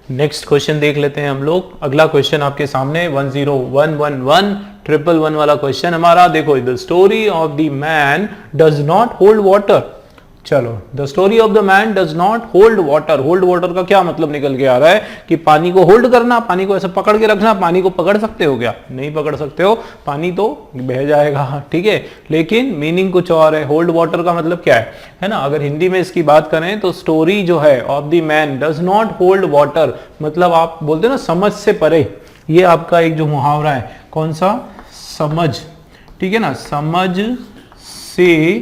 Next question देख लेते हैं हम लोग। अगला क्वेश्चन आपके सामने 10111 वाला क्वेश्चन हमारा। देखो, the story of the man does not hold water. चलो, the story of the man does not hold water. Hold water का क्या मतलब निकल के आ रहा है कि पानी को होल्ड करना, पानी को ऐसे पकड़ के रखना। पानी को पकड़ सकते हो क्या? नहीं पकड़ सकते हो, पानी तो बह जाएगा, ठीक है। लेकिन मीनिंग कुछ और है। होल्ड वाटर का मतलब क्या है ना? अगर हिंदी में इसकी बात करें तो स्टोरी जो है of the man does not hold water, मतलब आप बोलते हैं ना समझ से परे। ये आपका एक जो मुहावरा है, कौन सा? समझ, ठीक है ना, समझ से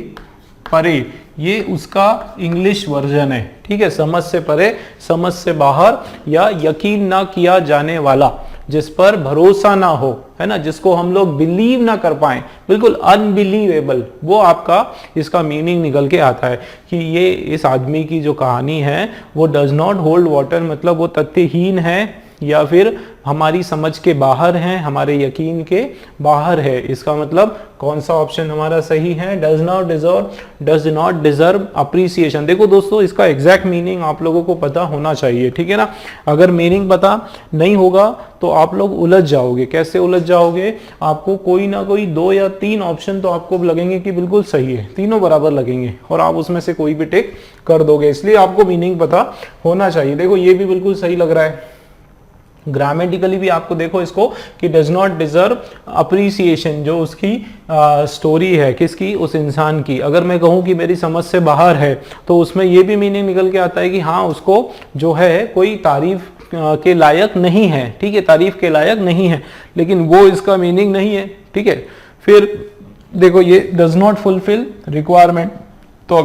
परे, ये उसका इंग्लिश वर्जन है, ठीक है। समझ से परे, समझ से बाहर, या यकीन ना किया जाने वाला, जिस पर भरोसा ना हो, है ना, जिसको हम लोग बिलीव ना कर पाए, बिल्कुल अनबिलीवेबल, वो आपका इसका मीनिंग निकल के आता है कि ये इस आदमी की जो कहानी है वो डज नॉट होल्ड वाटर, मतलब वो तथ्यहीन है या फिर हमारी समझ के बाहर है, हमारे यकीन के बाहर है। इसका मतलब कौन सा ऑप्शन हमारा सही है? Does not deserve appreciation. देखो दोस्तों, इसका एग्जैक्ट मीनिंग आप लोगों को पता होना चाहिए, ठीक है ना। अगर मीनिंग पता नहीं होगा तो आप लोग उलझ जाओगे। कैसे उलझ जाओगे? आपको कोई ना कोई 2 या 3 ऑप्शन तो आपको लगेंगे कि बिल्कुल सही है, तीनों बराबर लगेंगे, और आप उसमें से कोई भी टिक कर दोगे। इसलिए आपको मीनिंग पता होना चाहिए। देखो, ये भी बिल्कुल सही लग रहा है। ग्रामेटिकली भी आपको देखो इसको कि डज नॉट डिजर्व अप्रिसिएशन, जो उसकी स्टोरी है, किसकी? उस इंसान की। अगर मैं कहूं कि मेरी समझ से बाहर है तो उसमें यह भी मीनिंग निकल के आता है कि हाँ, उसको जो है कोई तारीफ के लायक नहीं है, ठीक है, तारीफ के लायक नहीं है, लेकिन वो इसका मीनिंग नहीं है, ठीक है। फिर देखो, ये डज नॉट फुलफिल रिक्वायरमेंट, तो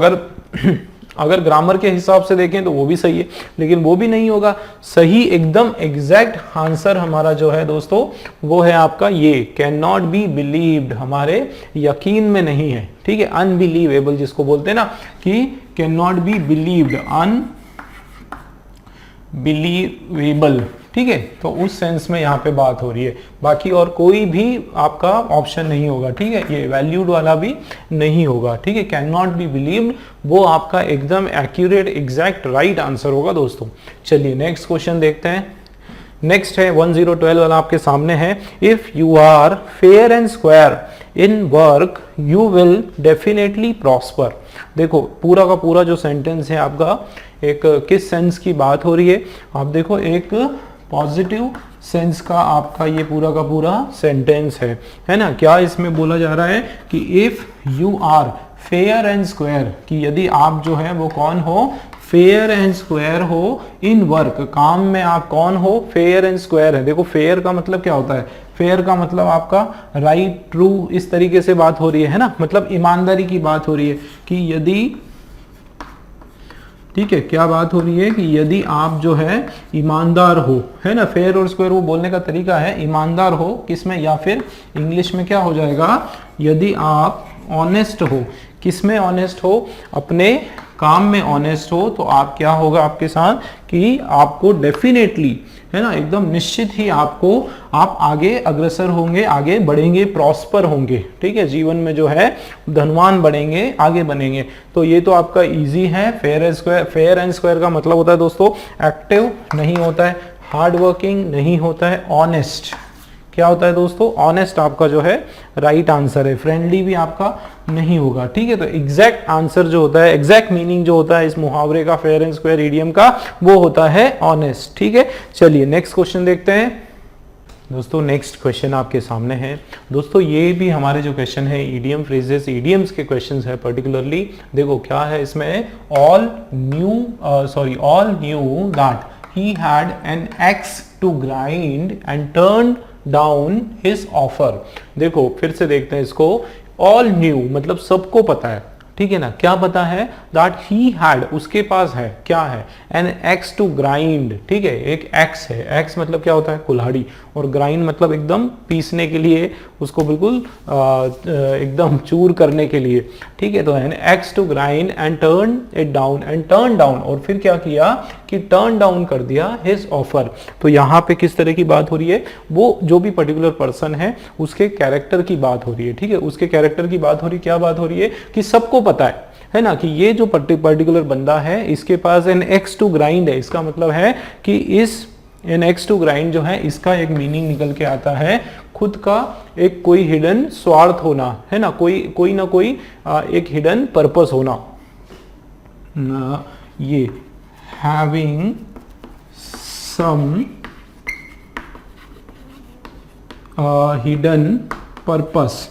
अगर ग्रामर के हिसाब से देखें तो वो भी सही है, लेकिन वो भी नहीं होगा। सही एकदम एग्जैक्ट आंसर हमारा जो है दोस्तों वो है आपका ये, कैन नॉट बी बिलीव्ड, हमारे यकीन में नहीं है, ठीक है। अनबिलीवेबल जिसको बोलते हैं ना कि can not be believed, unbelievable, ठीक है। तो उस सेंस में यहाँ पे बात हो रही है। बाकी और कोई भी आपका ऑप्शन नहीं होगा, ठीक है। ये वैल्यूड वाला भी नहीं होगा, ठीक है। कैन नॉट बी बिलीव्ड वो आपका एकदम एक्यूरेट एग्जैक्ट राइट आंसर होगा दोस्तों। चलिए नेक्स्ट क्वेश्चन देखते हैं। नेक्स्ट है 1012 वाला आपके सामने है। If you are fair and square in work you will definitely prosper. देखो, पूरा का पूरा जो सेंटेंस है आपका एक किस सेंस की बात हो रही है? आप देखो, एक पॉजिटिव सेंस का आपका ये पूरा का पूरा सेंटेंस है ना। क्या इसमें बोला जा रहा है कि if you are fair and square, कि यदि आप जो है वो कौन हो? फेयर एंड स्क्वायर हो इन वर्क, काम में आप कौन हो? फेयर एंड स्क्वायर है। देखो, फेयर का मतलब क्या होता है? फेयर का मतलब आपका राइट, ट्रू, इस तरीके से बात हो रही है ना, मतलब ईमानदारी की बात हो रही है कि यदि, ठीक है, क्या बात हो रही है कि यदि आप जो है ईमानदार हो, है ना। फेयर और स्क्वायर वो बोलने का तरीका है, ईमानदार हो किसमें, या फिर इंग्लिश में क्या हो जाएगा? यदि आप ऑनेस्ट हो, किसमें ऑनेस्ट हो? अपने काम में ऑनेस्ट हो, तो आप क्या होगा आपके साथ कि आपको डेफिनेटली, है ना, एकदम निश्चित ही आपको, आप आगे अग्रसर होंगे, आगे बढ़ेंगे, प्रॉस्पर होंगे, ठीक है। जीवन में जो है धनवान बढ़ेंगे, आगे बनेंगे। तो ये तो आपका इजी है। फेयर एंड स्क्वायर का मतलब होता है दोस्तों एक्टिव नहीं होता है, हार्ड वर्किंग नहीं होता है, ऑनेस्ट। क्या होता है दोस्तों? ऑनेस्ट आपका जो है राइट आंसर है। फ्रेंडली भी आपका नहीं होगा, ठीक है। तो एग्जैक्ट आंसर जो होता है, एग्जैक्ट मीनिंग जो होता है इस मुहावरे का, फेयर एंड स्क्वायर इडियम का, वो होता है ऑनेस्ट, ठीक है। चलिए नेक्स्ट क्वेश्चन देखते हैं दोस्तों। नेक्स्ट क्वेश्चन आपके सामने है दोस्तों। ये भी हमारे जो क्वेश्चन है इडियम फ्रेजेस, इडियम्स के क्वेश्चन है पर्टिकुलरली। देखो क्या है इसमें, all knew that he had an axe to grind and turn down his offer. देखो फिर से देखते हैं इसको। ऑल न्यू मतलब सबको पता है, ठीक है ना। क्या पता है? दैट ही हैड, उसके पास है, क्या है? एन एक्स टू ग्राइंड, ठीक है, एक एक्स है। एक्स मतलब क्या होता है? कुल्हाड़ी। और ग्राइंड मतलब एकदम पीसने के लिए, उसको बिल्कुल एकदम चूर करने के लिए, ठीक है। तो an axe to grind and turn it down, and turn down, और फिर क्या किया कि टर्न डाउन कर दिया हिज ऑफर। तो यहाँ पे किस तरह की बात हो रही है? वो जो भी पर्टिकुलर पर्सन है उसके कैरेक्टर की बात हो रही है, ठीक है। उसके कैरेक्टर की बात हो रही है। क्या बात हो रही है? कि सबको पता है ना, कि ये जो पर्टिकुलर बंदा है इसके पास एन एक्स टू ग्राइंड है। इसका मतलब है कि इस एन एक्स टू ग्राइंड जो है इसका एक मीनिंग निकल के आता है खुद का एक कोई हिडन स्वार्थ होना, है ना, कोई ना कोई एक हिडन पर्पस होना। ये हैविंग सम हिडन पर्पस,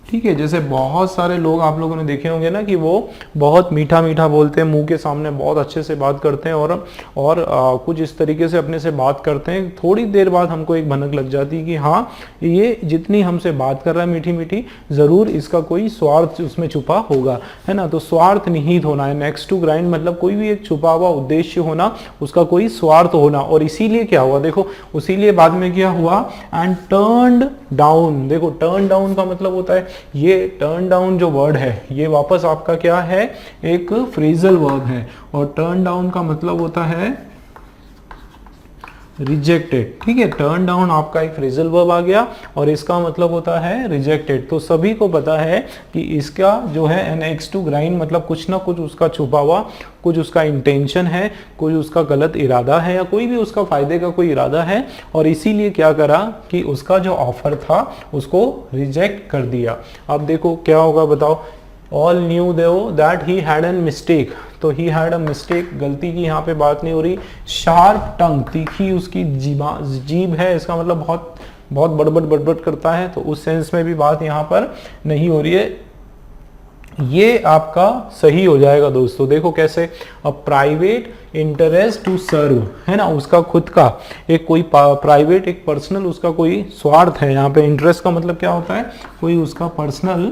ठीक है। जैसे बहुत सारे लोग आप लोगों ने देखे होंगे ना कि वो बहुत मीठा मीठा बोलते हैं, मुंह के सामने बहुत अच्छे से बात करते हैं और कुछ इस तरीके से अपने से बात करते हैं, थोड़ी देर बाद हमको एक भनक लग जाती है कि हाँ ये जितनी हमसे बात कर रहा है मीठी मीठी, ज़रूर इसका कोई स्वार्थ उसमें छुपा होगा, है ना। तो स्वार्थ निहित होना है, नेक्स्ट टू ग्राइंड मतलब कोई भी एक छुपा हुआ उद्देश्य होना, उसका कोई स्वार्थ होना। और इसीलिए क्या हुआ, देखो उसीलिए बाद में क्या हुआ, एंड टर्न्ड डाउन। देखो टर्न डाउन का मतलब होता है, ये टर्न डाउन जो वर्ड है ये वापस आपका क्या है, एक फ्रेजल वर्ब है। और टर्न डाउन का मतलब होता है रिजेक्टेड, ठीक है। टर्न डाउन आपका एक फ्रेजल वर्ब आ गया और इसका मतलब होता है रिजेक्टेड। तो सभी को पता है कि इसका जो है एन एक्स टू ग्राइंड मतलब कुछ ना कुछ उसका छुपा हुआ, कुछ उसका इंटेंशन है, कोई उसका गलत इरादा है या कोई भी उसका फायदे का कोई इरादा है। और इसीलिए क्या करा कि उसका जो ऑफर था उसको रिजेक्ट कर दिया। अब देखो क्या होगा बताओ, all knew that he had N mistake. तो ही हैड अ मिस्टेक, गलती की यहाँ पे बात नहीं हो रही। शार्प टंग, तीखी उसकी जीभ है, इसका मतलब बहुत बहुत बड़बड़ करता है, तो उस सेंस में भी बात यहाँ पर नहीं हो रही है। ये आपका सही हो जाएगा दोस्तों। देखो कैसे, a private interest to serve, है ना, उसका खुद का एक कोई प्राइवेट एक पर्सनल उसका कोई स्वार्थ है। यहाँ पे इंटरेस्ट का मतलब क्या होता है, कोई उसका पर्सनल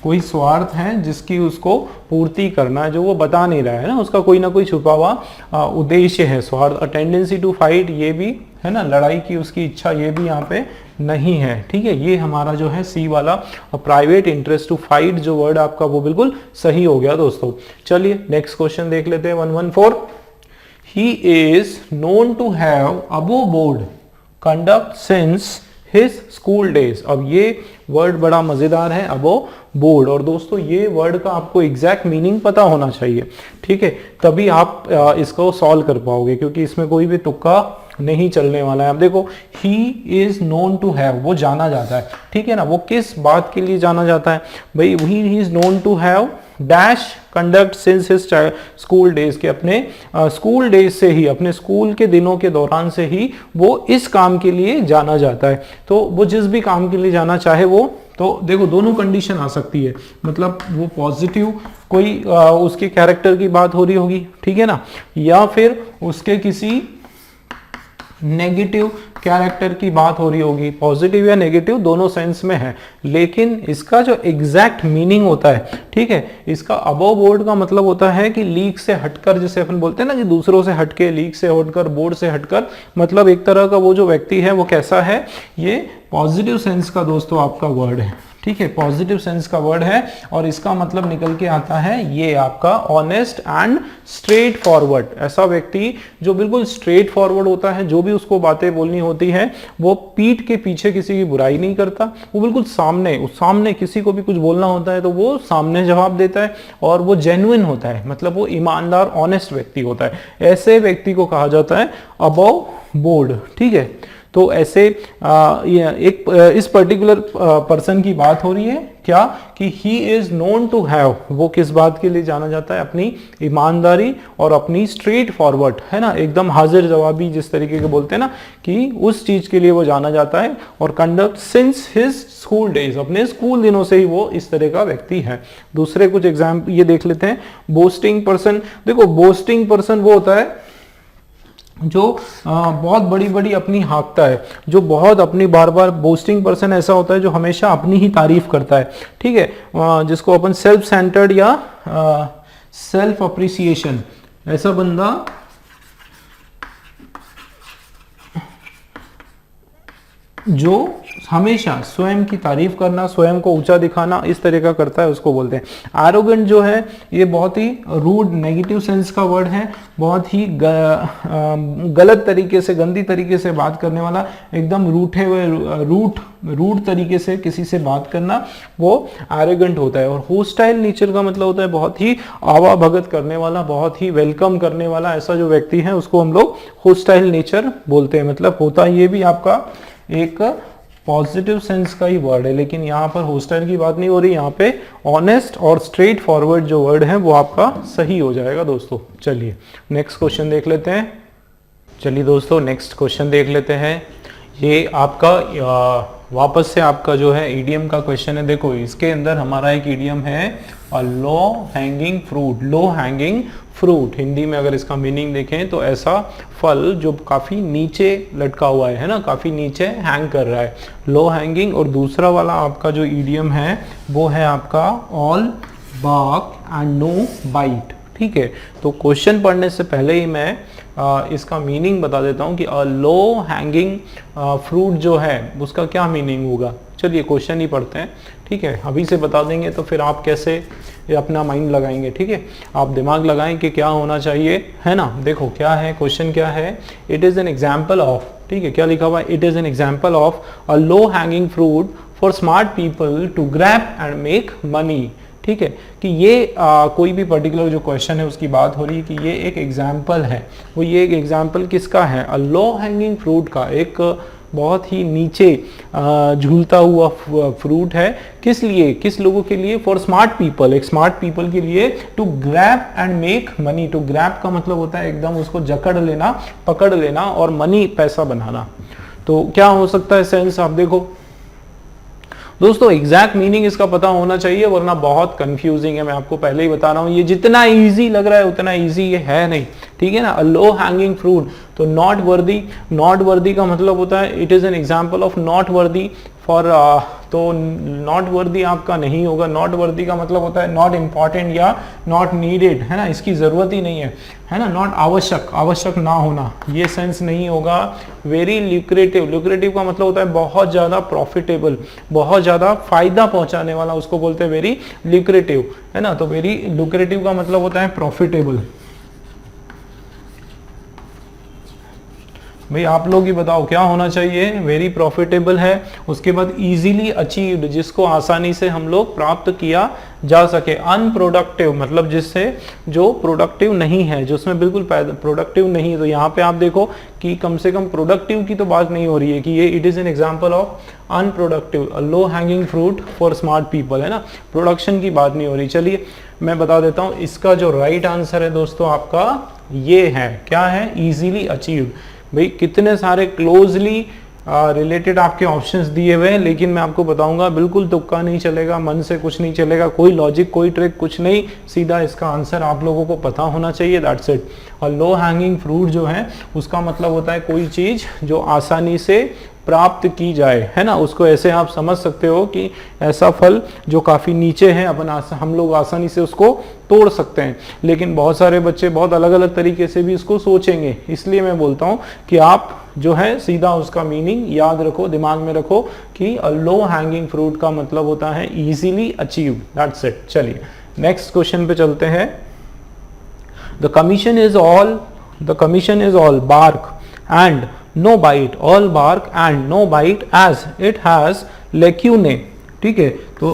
कोई स्वार्थ है जिसकी उसको पूर्ति करना है, जो वो बता नहीं रहा है ना, उसका कोई ना कोई छुपा हुआ उद्देश्य है। स्वार्थ, अ टेंडेंसी टू फाइट, ये भी है ना, लड़ाई की उसकी इच्छा, ये भी यहाँ पे नहीं है, ठीक है। ये हमारा जो है सी वाला प्राइवेट इंटरेस्ट टू फाइट जो वर्ड आपका वो बिल्कुल सही हो गया दोस्तों। चलिए नेक्स्ट क्वेश्चन देख लेते हैं 114। He is known to have above board conduct since his school days. अब ये वर्ड बड़ा मजेदार है, अबव बोर्ड। और दोस्तों ये वर्ड का आपको एग्जैक्ट मीनिंग पता होना चाहिए, ठीक है, तभी आप इसको सॉल्व कर पाओगे, क्योंकि इसमें कोई भी तुक्का नहीं चलने वाला है। अब देखो he is known to have, वो जाना जाता है, ठीक है ना। वो किस बात के लिए जाना जाता है भाई, he is known to have dash conduct since his school days, के अपने स्कूल डेज से ही, अपने स्कूल के दिनों के दौरान से ही वो इस काम के लिए जाना जाता है। तो वो जिस भी काम के लिए जाना चाहे वो, तो देखो दोनों कंडीशन आ सकती है, मतलब वो पॉजिटिव कोई उसके कैरेक्टर की बात हो रही होगी, ठीक है ना, या फिर उसके किसी नेगेटिव कैरेक्टर की बात हो रही होगी। पॉजिटिव या नेगेटिव दोनों सेंस में है, लेकिन इसका जो एग्जैक्ट मीनिंग होता है, ठीक है, इसका अबव बोर्ड का मतलब होता है कि लीक से हटकर, जैसे अपन बोलते हैं ना कि दूसरों से हटके, लीक से हटकर, बोर्ड से हटकर, मतलब एक तरह का वो जो व्यक्ति है वो कैसा है, ये पॉजिटिव सेंस का दोस्तों आपका वर्ड है, ठीक है, पॉजिटिव सेंस का वर्ड है। और इसका मतलब निकल के आता है ये आपका ऑनेस्ट एंड स्ट्रेट फॉरवर्ड। ऐसा व्यक्ति जो बिल्कुल स्ट्रेट फॉरवर्ड होता है, जो भी उसको बातें बोलनी होती है वो पीठ के पीछे किसी की बुराई नहीं करता, वो बिल्कुल सामने किसी को भी कुछ बोलना होता है तो वो सामने जवाब देता है, और वो जेन्युइन होता है, मतलब वो ईमानदार ऑनेस्ट व्यक्ति होता है। ऐसे व्यक्ति को कहा जाता है अबव बोर्ड, ठीक है। तो ऐसे इस पर्टिकुलर पर्सन की बात हो रही है क्या, कि he is known to have, वो किस बात के लिए जाना जाता है, अपनी ईमानदारी और अपनी स्ट्रेट फॉरवर्ड, है ना, एकदम हाजिर जवाबी जिस तरीके के बोलते हैं ना, कि उस चीज के लिए वो जाना जाता है। और conduct since his school days, अपने स्कूल दिनों से ही वो इस तरह का व्यक्ति है। दूसरे कुछ एग्जाम्पल ये देख लेते हैं। बोस्टिंग पर्सन, देखो बोस्टिंग पर्सन वो होता है जो बहुत बड़ी बड़ी अपनी हाँकता है, जो बहुत अपनी बार बार, बोस्टिंग पर्सन ऐसा होता है जो हमेशा अपनी ही तारीफ करता है, ठीक है, जिसको अपन सेल्फ सेंटर्ड या सेल्फ अप्रिसिएशन, ऐसा बंदा जो हमेशा स्वयं की तारीफ करना, स्वयं को ऊंचा दिखाना, इस तरह का करता है उसको बोलते हैं। एरोगेंट जो है ये बहुत ही रूड नेगेटिव सेंस का वर्ड है, बहुत ही गलत तरीके से, गंदी तरीके से बात करने वाला, एकदम रूठे हुए रूट तरीके से किसी से बात करना, वो एरोगेंट होता है। और होस्टाइल नेचर का मतलब होता है बहुत ही आवा भगत करने वाला, बहुत ही वेलकम करने वाला, ऐसा जो व्यक्ति है उसको हम लोग होस्टाइल नेचर बोलते हैं। मतलब होता ये भी आपका एक पॉजिटिव सेंस का ही वर्ड है, लेकिन यहाँ पर होस्टाइल की बात नहीं हो रही, यहाँ पे ऑनेस्ट और स्ट्रेट फॉरवर्ड जो वर्ड है वो आपका सही हो जाएगा दोस्तों। चलिए नेक्स्ट क्वेश्चन देख लेते हैं। चलिए दोस्तों नेक्स्ट क्वेश्चन देख लेते हैं। ये आपका वापस से आपका जो है ईडियम का क्वेश्चन है। देखो इसके अंदर हमारा एक ईडियम है लो हैंगिंग फ्रूट। लो हैंगिंग फ्रूट हिंदी में अगर इसका मीनिंग देखें तो ऐसा फल जो काफी नीचे लटका हुआ है ना, काफी नीचे हैंग कर रहा है, लो हैंगिंग। और दूसरा वाला आपका जो ईडियम है वो है आपका all bark and no bite. ठीक है, तो क्वेश्चन पढ़ने से पहले ही मैं इसका मीनिंग बता देता हूँ कि लो हैंगिंग फ्रूट जो है उसका क्या मीनिंग होगा। चलिए क्वेश्चन ही पढ़ते हैं। ठीक है, अभी से बता देंगे तो फिर आप कैसे अपना माइंड लगाएंगे। ठीक है, आप दिमाग लगाएं कि क्या होना चाहिए, है ना। देखो क्या है क्वेश्चन, क्या है, it is an example of, ठीक है क्या लिखा हुआ है, it is an example of a low hanging fruit for smart people to grab and make money. ठीक है, कि ये कोई भी पर्टिकुलर जो क्वेश्चन है उसकी बात हो रही है कि ये एक एग्जाम्पल है। वो ये एक एग्जाम्पल किसका है, अ लो हैंगिंग फ्रूट का, एक बहुत ही नीचे झूलता हुआ फ्रूट है। किस लिए, किस लोगों के लिए, फॉर स्मार्ट पीपल, एक स्मार्ट पीपल के लिए, to grab and make money. To grab का मतलब होता है एकदम उसको जकड़ लेना, पकड़ लेना, और मनी पैसा बनाना। तो क्या हो सकता है सेंस, आप देखो दोस्तों एग्जैक्ट मीनिंग इसका पता होना चाहिए वरना बहुत कंफ्यूजिंग है। मैं आपको पहले ही बता रहा हूं, ये जितना इजी लग रहा है उतना इजी ये है नहीं। ठीक है ना, लो हैंगिंग फ्रूट, तो नॉट वर्दी, नॉट वर्दी का मतलब होता है it is an example of not worthy for, तो नॉट वर्दी आपका नहीं होगा। नॉट वर्दी का मतलब होता है नॉट इम्पॉर्टेंट या नॉट नीडेड, है ना, इसकी जरूरत ही नहीं है ना, नॉट आवश्यक, आवश्यक ना होना, ये सेंस नहीं होगा। वेरी ल्यूक्रेटिव, ल्यूक्रेटिव का मतलब होता है बहुत ज्यादा प्रॉफिटेबल, बहुत ज्यादा फायदा पहुंचाने वाला, उसको बोलते हैं वेरी ल्यूक्रेटिव, है ना। तो वेरी ल्यूक्रेटिव का मतलब होता है प्रॉफिटेबल। भाई आप लोग ही बताओ क्या होना चाहिए, वेरी प्रॉफिटेबल है। उसके बाद इजीली अचीव्ड, जिसको आसानी से हम लोग प्राप्त किया जा सके। अनप्रोडक्टिव मतलब जिससे, जो प्रोडक्टिव नहीं है, जो उसमें बिल्कुल प्रोडक्टिव नहीं है। तो यहाँ पे आप देखो कि कम से कम प्रोडक्टिव की तो बात नहीं हो रही है कि ये it is an example of unproductive, low hanging fruit for smart people, है ना, प्रोडक्शन की बात नहीं हो रही। चलिए मैं बता देता हूँ इसका जो राइट आंसर है दोस्तों आपका ये है, क्या है, इजीली अचीव्ड। भाई कितने सारे क्लोजली रिलेटेड आपके ऑप्शंस दिए हुए हैं, लेकिन मैं आपको बताऊंगा बिल्कुल तुक्का नहीं चलेगा, मन से कुछ नहीं चलेगा, कोई लॉजिक, कोई ट्रिक, कुछ नहीं, सीधा इसका आंसर आप लोगों को पता होना चाहिए, दैट्स इट। और लो हैंगिंग फ्रूट जो है उसका मतलब होता है कोई चीज जो आसानी से प्राप्त की जाए, है ना, उसको ऐसे आप समझ सकते हो कि ऐसा फल जो काफी नीचे है, हम लोग आसानी से उसको तोड़ सकते हैं। लेकिन बहुत सारे बच्चे बहुत अलग अलग तरीके से भी इसको सोचेंगे, इसलिए मैं बोलता हूँ कि आप जो है सीधा उसका मीनिंग याद रखो, दिमाग में रखो कि लो हैंगिंग फ्रूट का मतलब होता है इजीली अचीव, दैट्स इट। चलिए नेक्स्ट क्वेश्चन पे चलते हैं। The commission is all bark and no bite, all bark and no bite as it has lacunae। ठीक है, तो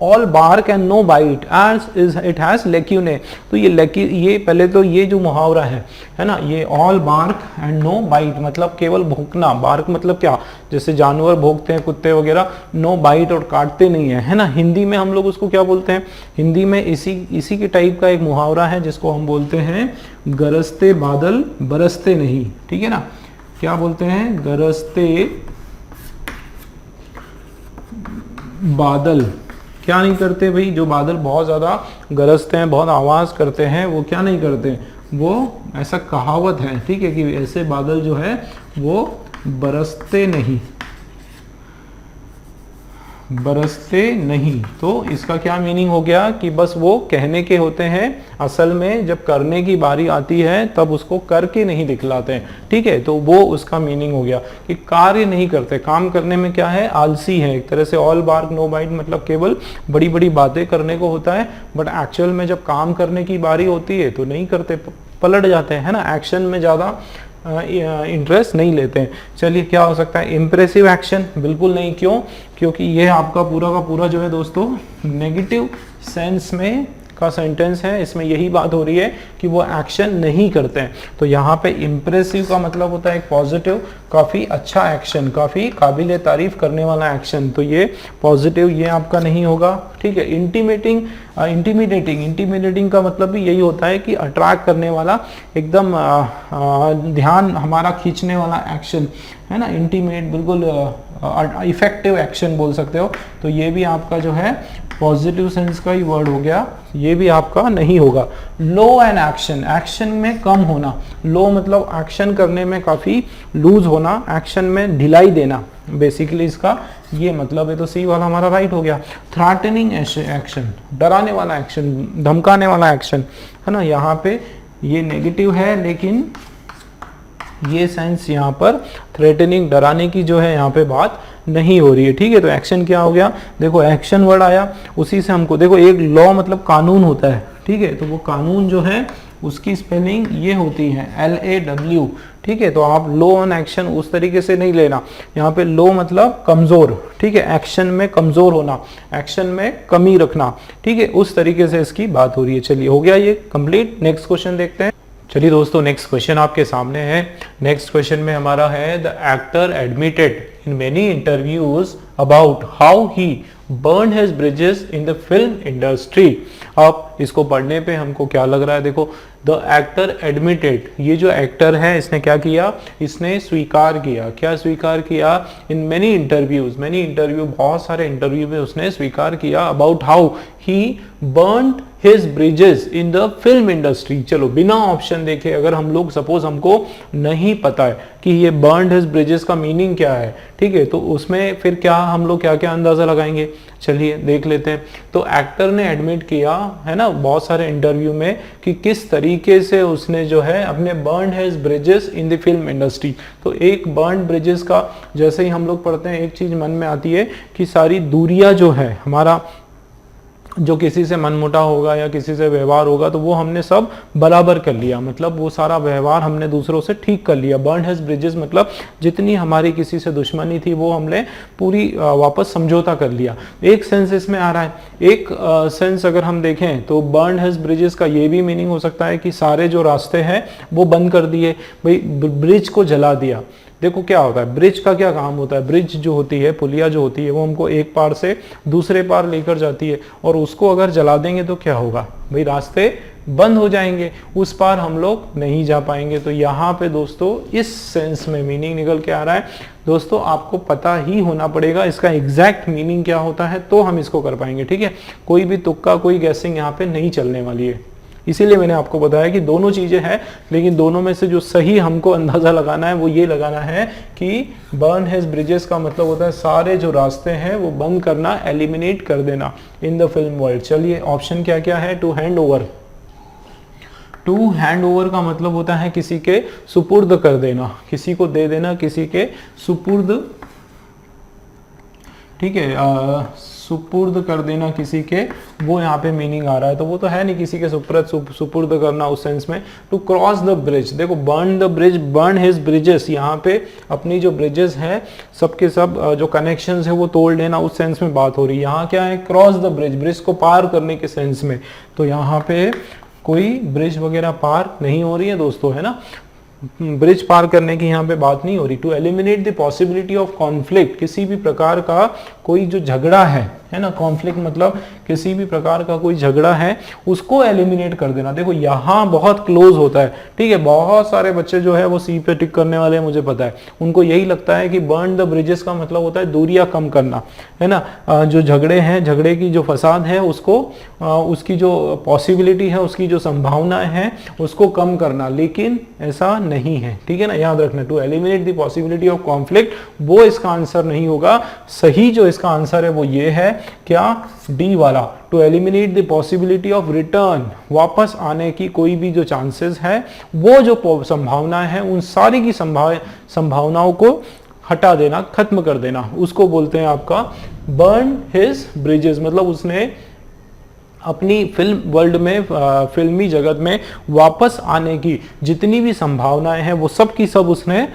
all bark and no bite as it has lacunae। तो ये पहले तो ये जो मुहावरा है ना, ये all bark and no bite मतलब केवल भौंकना, bark मतलब क्या, जैसे जानवर भौंकते हैं कुत्ते वगैरह, no bite और काटते नहीं है ना। हिंदी में हम लोग उसको क्या बोलते हैं, हिंदी में इसी के टाइप का एक मुहावरा है जिसको हम बोलते हैं गरजते बादल बरसते नहीं। ठीक है ना, क्या बोलते हैं, गरजते बादल क्या नहीं करते भाई, जो बादल बहुत ज्यादा गरजते हैं, बहुत आवाज करते हैं, वो क्या नहीं करते, वो ऐसा कहावत है, ठीक है, कि ऐसे बादल जो है वो बरसते नहीं, बरसते नहीं, तो इसका क्या मीनिंग हो गया कि बस वो कहने के होते हैं, असल में जब करने की बारी आती है तब उसको करके नहीं दिखलाते हैं। ठीक है, तो वो उसका मीनिंग हो गया कि कार्य नहीं करते, काम करने में क्या है, आलसी है एक तरह से। ऑल बार्क नो बाइट मतलब केवल बड़ी बड़ी बातें करने को होता है, बट एक्चुअल में जब काम करने की बारी होती है तो नहीं करते, पलट जाते हैं, है ना, एक्शन में ज़्यादा इंटरेस्ट नहीं लेते हैं। चलिए क्या हो सकता है, इम्प्रेसिव एक्शन, बिल्कुल नहीं। क्यों? क्योंकि ये आपका पूरा का पूरा जो है दोस्तों नेगेटिव सेंस में का सेंटेंस है, इसमें यही बात हो रही है कि वो एक्शन नहीं करते हैं। तो यहाँ पे इम्प्रेसिव का मतलब होता है एक पॉजिटिव, काफ़ी अच्छा एक्शन, काफ़ी काबिल तारीफ करने वाला एक्शन, तो ये पॉजिटिव ये आपका नहीं होगा। ठीक है, इंटीमिडेटिंग का मतलब भी यही होता है कि अट्रैक्ट करने वाला, एकदम ध्यान हमारा खींचने वाला एक्शन, है ना, इंटीमेट, बिल्कुल इफेक्टिव एक्शन बोल सकते हो। तो ये भी आपका जो है पॉजिटिव सेंस का ही वर्ड हो गया, ये भी आपका नहीं होगा। लो एंड एक्शन, एक्शन में कम होना, लो मतलब एक्शन करने में काफ़ी लूज होना, एक्शन में ढिलाई देना, बेसिकली इसका ये मतलब है। तो सी वाला हमारा राइट हो गया। थ्रेटनिंग एक्शन, डराने वाला एक्शन, धमकाने वाला एक्शन, है ना, यहाँ पे ये नेगेटिव है, लेकिन ये सेंस यहाँ पर थ्रेटनिंग, डराने की जो है यहाँ पे बात नहीं हो रही है। ठीक है, तो एक्शन क्या हो गया, देखो एक्शन वर्ड आया, उसी से हमको देखो, एक लॉ मतलब कानून होता है। ठीक है, तो वो कानून जो है उसकी स्पेलिंग ये होती है LAW। ठीक है, तो आप लो ऑन एक्शन उस तरीके से नहीं लेना, यहाँ पे लो मतलब कमजोर। ठीक है, एक्शन में कमजोर होना, एक्शन में कमी रखना। ठीक है, उस तरीके से इसकी बात हो रही है। चलिए हो गया ये कंप्लीट। नेक्स्ट क्वेश्चन देखते हैं। चलिए दोस्तों, नेक्स्ट क्वेश्चन आपके सामने है। नेक्स्ट क्वेश्चन में हमारा है, the actor admitted in many interviews about how he burn his bridges in the film industry. अब इसको पढ़ने पे हमको क्या लग रहा है, देखो, द एक्टर एडमिटेड, ये जो एक्टर है इसने क्या किया, इसने स्वीकार किया। क्या स्वीकार किया? In many interviews, many interview, बहुत सारे इंटरव्यू में उसने स्वीकार किया, about how he burned his bridges in the film industry. चलो बिना ऑप्शन देखे, अगर हम लोग सपोज हमको नहीं पता है कि ये बर्न्ड हिज ब्रिजेस का मीनिंग क्या है, ठीक है, तो उसमें फिर क्या हम लोग क्या क्या अंदाजा लगाएंगे, चलिए देख लेते हैं। तो एक्टर ने एडमिट किया है ना बहुत सारे इंटरव्यू में कि किस तरीके से उसने जो है अपने burned his bridges in the film industry. तो एक बर्न्ड ब्रिजेस का जैसे ही हम लोग पढ़ते हैं, एक चीज मन में आती है कि सारी दूरियां जो है हमारा, जो किसी से मनमुटाव होगा या किसी से व्यवहार होगा, तो वो हमने सब बराबर कर लिया, मतलब वो सारा व्यवहार हमने दूसरों से ठीक कर लिया। बर्न हैज ब्रिजेस मतलब जितनी हमारी किसी से दुश्मनी थी वो हमने पूरी वापस समझौता कर लिया। एक सेंस इसमें आ रहा है। एक सेंस अगर हम देखें तो बर्न हैज ब्रिजेस का ये भी मीनिंग हो सकता है कि सारे जो रास्ते हैं वो बंद कर दिए, भाई ब्रिज को जला दिया। देखो क्या होता है, ब्रिज का क्या काम होता है, ब्रिज जो होती है, पुलिया जो होती है, वो हमको एक पार से दूसरे पार लेकर जाती है, और उसको अगर जला देंगे तो क्या होगा, भाई रास्ते बंद हो जाएंगे, उस पार हम लोग नहीं जा पाएंगे। तो यहाँ पे दोस्तों इस सेंस में मीनिंग निकल के आ रहा है। दोस्तों आपको पता ही होना पड़ेगा इसका एग्जैक्ट मीनिंग क्या होता है, तो हम इसको कर पाएंगे। ठीक है, कोई भी तुक्का, कोई गैसिंग यहाँ पे नहीं चलने वाली है। इसीलिए मैंने आपको बताया कि दोनों चीजें हैं, लेकिन दोनों में से जो सही हमको अंदाजा लगाना है वो ये लगाना है कि बर्न हिज ब्रिजेस का मतलब होता है सारे जो रास्ते हैं वो बंद करना, एलिमिनेट कर देना इन द फिल्म वर्ल्ड। चलिए ऑप्शन क्या क्या है, to hand over. To hand over का मतलब होता है किसी के सुपुर्द कर देना, किसी को दे देना, किसी के सुपुर्द, ठीक है, सुपुर्द कर देना किसी के, वो यहाँ पे मीनिंग आ रहा है। तो वो तो है नहीं किसी के सुपुर्द करना उस सेंस में। टू क्रॉस द ब्रिज, देखो burn the bridge, burn his bridges, यहाँ पे अपनी जो ब्रिजेस हैं सबके सब जो कनेक्शंस है वो तोड़ देना, उस सेंस में बात हो रही है। यहाँ क्या है, क्रॉस द ब्रिज, ब्रिज को पार करने के सेंस में। तो यहाँ पे कोई ब्रिज वगैरह पार नहीं हो रही है दोस्तों, है ना, ब्रिज पार करने की यहाँ पे बात नहीं हो रही। To eliminate the possibility of conflict, किसी भी प्रकार का कोई जो झगड़ा है है ना। कॉन्फ्लिक्ट मतलब किसी भी प्रकार का कोई झगड़ा है उसको एलिमिनेट कर देना। देखो यहाँ बहुत क्लोज होता है, ठीक है। बहुत सारे बच्चे जो है वो सी पे टिक करने वाले हैं, मुझे पता है। उनको यही लगता है कि बर्न द ब्रिजेस का मतलब होता है दूरियां कम करना, है ना। जो झगड़े हैं, झगड़े की जो फसाद है उसको, उसकी जो पॉसिबिलिटी है, उसकी जो संभावनाएं हैं उसको कम करना, लेकिन ऐसा नहीं है, ठीक है ना। याद रखना, to eliminate the possibility of conflict, वो इसका आंसर नहीं होगा। सही जो इसका आंसर है वो ये है, क्या, डी वाला, to eliminate the possibility of return, वापस आने की कोई भी जो चांसेस है, वो जो संभावनाएं हैं उन सारी की संभावनाओं को हटा देना, खत्म कर देना, उसको बोलते हैं आपका बर्न हिज ब्रिजेस। मतलब उसने अपनी फिल्म वर्ल्ड में, फिल्मी जगत में वापस आने की जितनी भी संभावनाएं हैं वो सब की सब उसने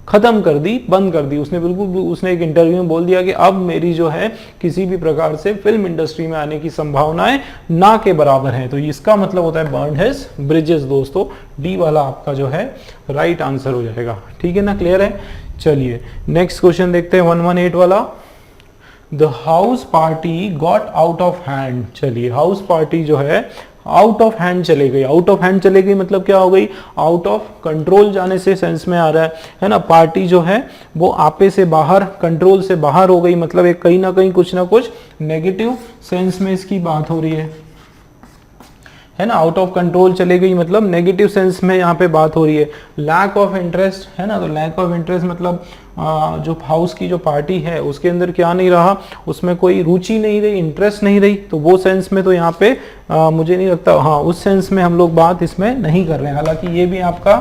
खत्म कर दी, बंद कर दी। उसने बिल्कुल, उसने एक इंटरव्यू में बोल दिया कि अब मेरी जो है किसी भी प्रकार से फिल्म इंडस्ट्री में आने की संभावनाएं ना के बराबर हैं। तो इसका मतलब होता है बर्न हिज ब्रिजेस। दोस्तों डी वाला आपका जो है राइट आंसर हो जाएगा, ठीक है ना। क्लियर है। चलिए नेक्स्ट क्वेश्चन देखते हैं 118 वाला। The house party got out of hand. चलिए हाउस पार्टी जो है आउट ऑफ हैंड चले गई। आउट ऑफ हैंड चले गई मतलब क्या हो गई, आउट ऑफ कंट्रोल जाने से सेंस में आ रहा है ना। पार्टी जो है वो आपे से बाहर, कंट्रोल से बाहर हो गई, मतलब एक कहीं ना कहीं कुछ ना कुछ नेगेटिव सेंस में इसकी बात हो रही है ना। आउट ऑफ कंट्रोल चले गई मतलब नेगेटिव सेंस में यहाँ पे बात हो रही है। लैक ऑफ इंटरेस्ट, है ना। तो लैक ऑफ इंटरेस्ट मतलब जो हाउस की जो पार्टी है उसके अंदर क्या नहीं रहा, उसमें कोई रुचि नहीं रही, इंटरेस्ट नहीं रही। तो वो सेंस में तो यहाँ पे मुझे नहीं लगता, हाँ उस सेंस में हम लोग बात इसमें नहीं कर रहे हैं। हालांकि ये भी आपका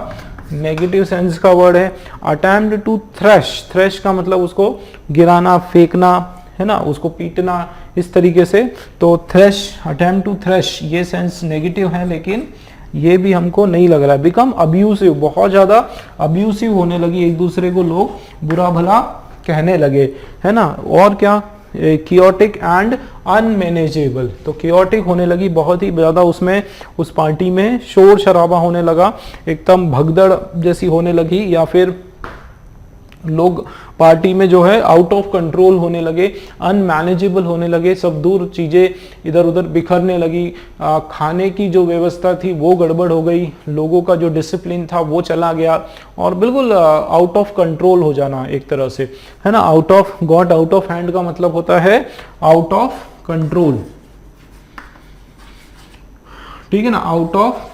नेगेटिव सेंस का वर्ड है। अटेम्प्ट टू थ्रेश, थ्रेश का मतलब उसको गिराना, फेंकना, है ना, उसको पीटना, इस तरीके से। तो थ्रेश, अटेम्प्ट टू थ्रेश, ये सेंस नेगेटिव है, लेकिन ये भी हमको नहीं लग रहा है। बिकम अब्यूसिव, बहुत ज्यादा अब्यूसिव होने लगी, एक दूसरे को लोग बुरा भला कहने लगे, है ना। और क्या, कियोटिक एंड अनमैनेजेबल। तो कियोटिक होने लगी, बहुत ही ज्यादा उसमें, उस पार्टी में शोर शराबा होने लगा, एकदम भगदड़ जैसी होने लगी, या फिर लोग पार्टी में जो है आउट ऑफ कंट्रोल होने लगे, अनमैनेजेबल होने लगे, सब दूर चीजें इधर उधर बिखरने लगी। खाने की जो व्यवस्था थी वो गड़बड़ हो गई, लोगों का जो डिसिप्लिन था वो चला गया, और बिल्कुल आउट ऑफ कंट्रोल हो जाना एक तरह से, है ना। Out of, got out of hand का मतलब होता है आउट ऑफ कंट्रोल, ठीक है ना। आउट ऑफ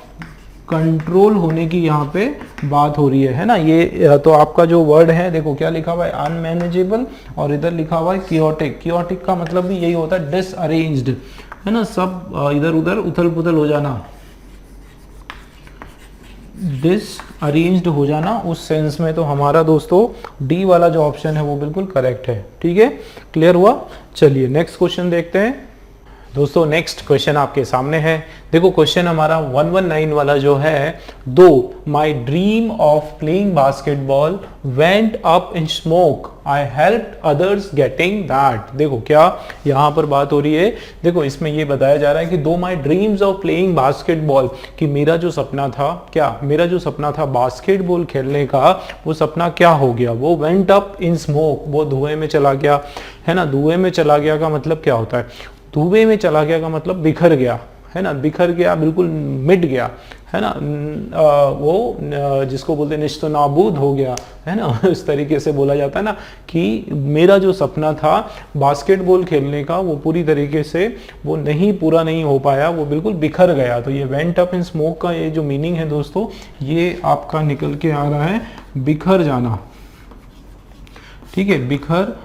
कंट्रोल होने की यहाँ पे बात हो रही है ना। ये तो आपका जो वर्ड है, देखो क्या लिखा हुआ है, अनमैनेजेबल, और इधर लिखा हुआ है कियोटिक। कियोटिक का मतलब भी यही होता है डिसअरेंज्ड, है ना, सब इधर उधर उथल पुथल हो जाना, डिसअरेंज्ड हो जाना, उस सेंस में तो हमारा दोस्तों डी वाला जो ऑप्शन है वो बिल्कुल करेक्ट है, ठीक है। क्लियर हुआ। चलिए नेक्स्ट क्वेश्चन देखते हैं दोस्तों। नेक्स्ट क्वेश्चन आपके सामने है, देखो क्वेश्चन हमारा 119 वाला जो है, दो my dream of playing basketball went up in smoke I helped others getting that. देखो क्या यहाँ पर बात हो रही है, देखो इसमें ये बताया जा रहा है कि दो my dreams of playing basketball, कि मेरा जो सपना था, क्या मेरा जो सपना था बास्केटबॉल खेलने का, वो सपना क्या हो गया, वो वेंट अप इन स्मोक, वो धुएं में चला गया, है ना। धुएं में चला गया का मतलब क्या होता है, धुएं में चला गया का मतलब बिखर गया, है ना, बिखर गया, बिल्कुल मिट गया, है ना। वो जिसको बोलते हैं निश्तो नाबूद हो गया, है ना। इस तरीके से बोला जाता है ना कि मेरा जो सपना था बास्केटबॉल खेलने का, वो पूरी तरीके से वो नहीं, पूरा नहीं हो पाया, वो बिल्कुल बिखर गया। तो ये वेंट अप इन स्मोक का ये जो मीनिंग है दोस्तों, ये आपका निकल के आ रहा है बिखर जाना, ठीक है, बिखर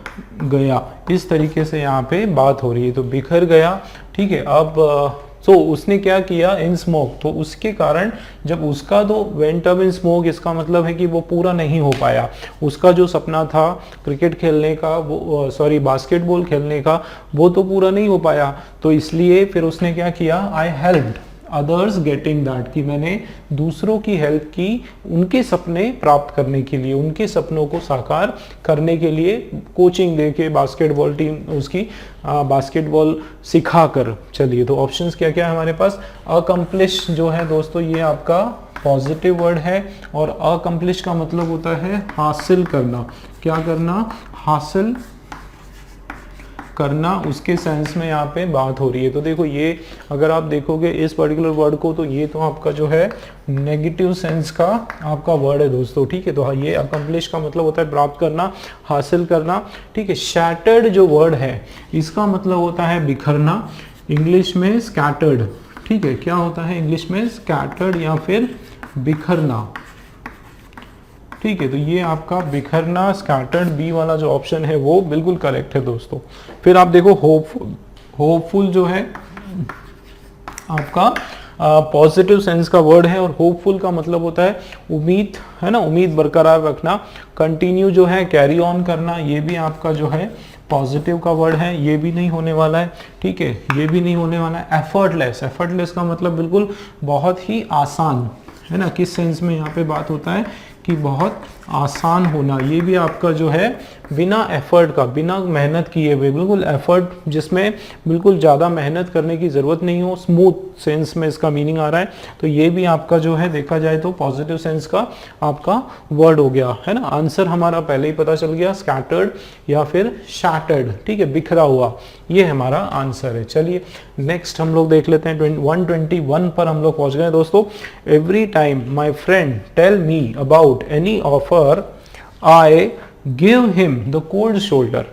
गया, इस तरीके से यहाँ पे बात हो रही है। तो बिखर गया, ठीक है। अब सो उसने क्या किया, इन स्मोक, तो उसके कारण जब उसका तो वेंट अप इन स्मोक, इसका मतलब है कि वो पूरा नहीं हो पाया, उसका जो सपना था क्रिकेट खेलने का, वो सॉरी बास्केटबॉल खेलने का, वो तो पूरा नहीं हो पाया। तो इसलिए फिर उसने क्या किया, आई हेल्प्ड अदर्स गेटिंग दैट, कि मैंने दूसरों की हेल्प की उनके सपने प्राप्त करने के लिए, उनके सपनों को साकार करने के लिए, कोचिंग देके बास्केटबॉल टीम उसकी बास्केटबॉल सिखाकर। चलिए तो ऑप्शंस क्या क्या है हमारे पास। अकम्प्लिश जो है दोस्तों, ये आपका पॉजिटिव वर्ड है, और अकम्प्लिश का मतलब होता है हासिल करना। क्या करना, हासिल करना, उसके सेंस में यहाँ पे बात हो रही है। तो देखो ये अगर आप देखोगे इस पर्टिकुलर वर्ड को, तो ये तो आपका जो है नेगेटिव सेंस का आपका वर्ड है दोस्तों, ठीक है। तो ये अकम्प्लिश का मतलब होता है प्राप्त करना, हासिल करना, ठीक है। शैटर्ड जो वर्ड है इसका मतलब होता है बिखरना, इंग्लिश में स्कैटर्ड, ठीक है। क्या होता है इंग्लिश में? स्कैटर्ड या फिर बिखरना, ठीक है। तो ये आपका बिखरना, स्कैटर्ड, बी वाला जो ऑप्शन है वो बिल्कुल करेक्ट है दोस्तों। फिर आप देखो होपफुल, होपफुल जो है आपका पॉजिटिव सेंस का वर्ड है, और होपफुल का मतलब होता है उम्मीद, है ना, उम्मीद बरकरार रखना। कंटिन्यू जो है कैरी ऑन करना, ये भी आपका जो है पॉजिटिव का वर्ड है, ये भी नहीं होने वाला है, ठीक है, ये भी नहीं होने वाला है। एफर्टलेस, एफर्टलेस का मतलब बिल्कुल बहुत ही आसान, है ना। किस सेंस में यहाँ पे बात होता है कि बहुत आसान होना, ये भी आपका जो है बिना एफर्ट का, बिना मेहनत किए हुए, बिल्कुल एफर्ट जिसमें बिल्कुल ज़्यादा मेहनत करने की ज़रूरत नहीं हो, स्मूथ सेंस में इसका मीनिंग आ रहा है। तो ये भी आपका जो है देखा जाए तो पॉजिटिव सेंस का आपका वर्ड हो गया, है ना। आंसर हमारा पहले ही पता चल गया, स्कैटर्ड या फिर शैटर्ड, ठीक है, बिखरा हुआ, ये हमारा आंसर है। चलिए नेक्स्ट हम लोग देख लेते हैं 121 पर हम लोग पहुंच गए दोस्तों। Every time my friend tell me about any offer I give him the cold shoulder।